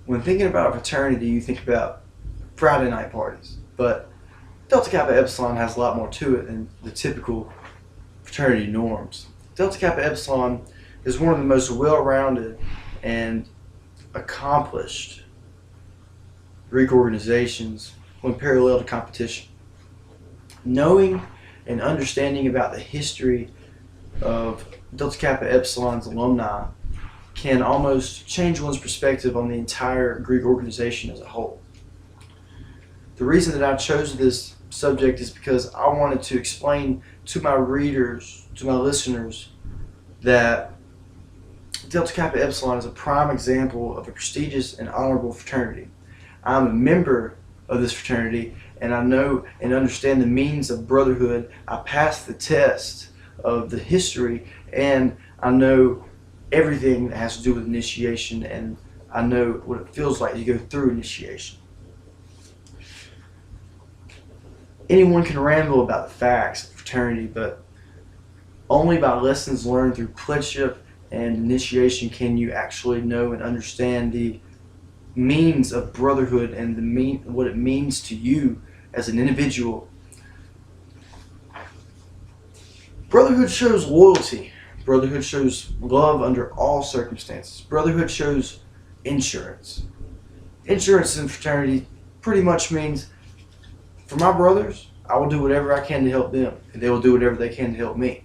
When thinking about a fraternity, you think about Friday night parties, but Delta Kappa Epsilon has a lot more to it than the typical fraternity norms. Delta Kappa Epsilon is one of the most well-rounded and accomplished Greek organizations when parallel to competition. Knowing and understanding about the history of Delta Kappa Epsilon's alumni can almost change one's perspective on the entire Greek organization as a whole. The reason that I chose this subject is because I wanted to explain to my readers, to my listeners, that Delta Kappa Epsilon is a prime example of a prestigious and honorable fraternity. I'm a member of this fraternity, and I know and understand the means of brotherhood. I passed the test of the history, and I know everything that has to do with initiation, and I know what it feels like to go through initiation. Anyone can ramble about the facts of fraternity, but only by lessons learned through pledgeship and initiation can you actually know and understand the means of brotherhood and what it means to you as an individual. Brotherhood shows loyalty. Brotherhood shows love under all circumstances. Brotherhood shows insurance. Insurance in fraternity pretty much means, for my brothers, I will do whatever I can to help them, and they will do whatever they can to help me.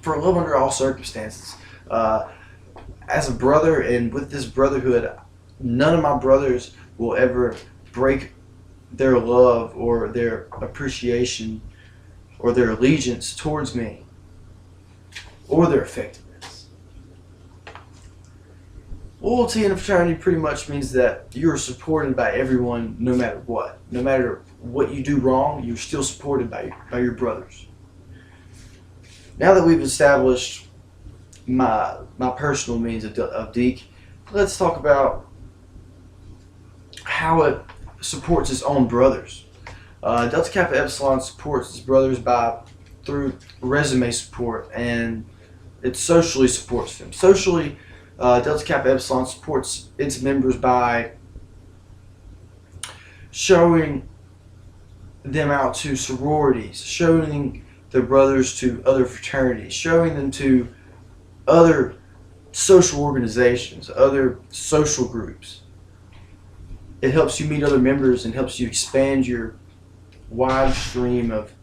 For love under all circumstances. As a brother and with this brotherhood, none of my brothers will ever break their love or their appreciation or their allegiance towards me or their effectiveness. Loyalty in a fraternity pretty much means that you are supported by everyone no matter what. No matter what you do wrong, you're still supported by your brothers. Now that we've established my personal means of DEEK, let's talk about how it supports its own brothers. Delta Kappa Epsilon supports its brothers through resume support, and it socially supports them. Socially, Delta Kappa Epsilon supports its members by showing them out to sororities, showing their brothers to other fraternities, showing them to other social organizations, other social groups. It helps you meet other members and helps you expand your wide stream of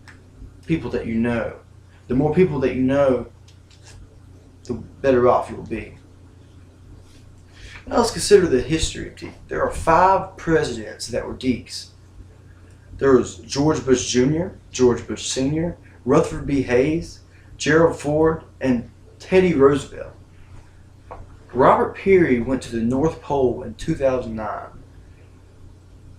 people that you know. The more people that you know, the better off you'll be. Now let's consider the history of DEEK. There are 5 presidents that were DEEKs. There was George Bush Jr., George Bush Sr., Rutherford B. Hayes, Gerald Ford, and Teddy Roosevelt. Robert Peary went to the North Pole in 2009.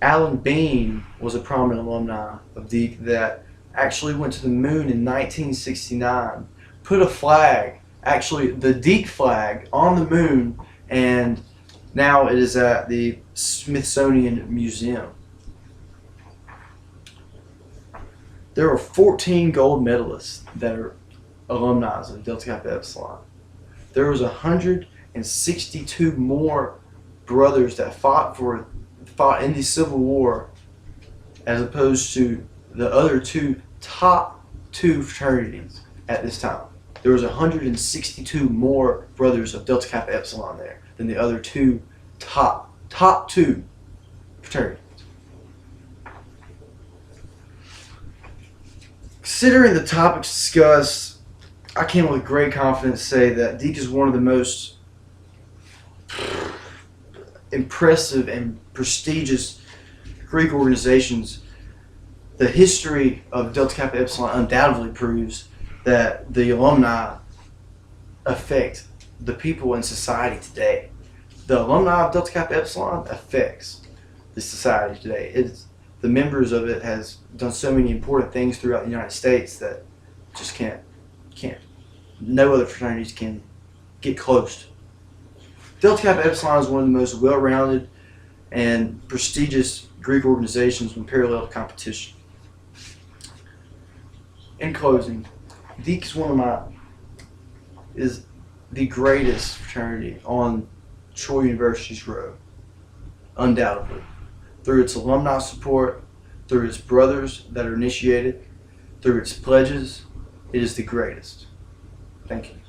Alan Bean was a prominent alumni of DEEK that actually went to the moon in 1969, put a flag, actually the DEEK flag, on the moon, and now it is at the Smithsonian Museum. There are 14 gold medalists that are alumni of Delta Kappa Epsilon. There was 162 more brothers that fought in the Civil War, as opposed to the other top two fraternities at this time. There was 162 more brothers of Delta Kappa Epsilon there than the other top two fraternities. Considering the topics discussed, I can with great confidence say that DEEK is one of the most impressive and prestigious Greek organizations. The history of Delta Kappa Epsilon undoubtedly proves that the alumni affect the people in society today. The alumni of Delta Kappa Epsilon affects the society today. The members of it has done so many important things throughout the United States that just can't. No other fraternities can get close. Delta Kappa Epsilon is one of the most well-rounded and prestigious Greek organizations when parallel to competition. In closing, DEEK is the greatest fraternity on Troy University's road, undoubtedly. Through its alumni support, through its brothers that are initiated, through its pledges, it is the greatest. Thank you.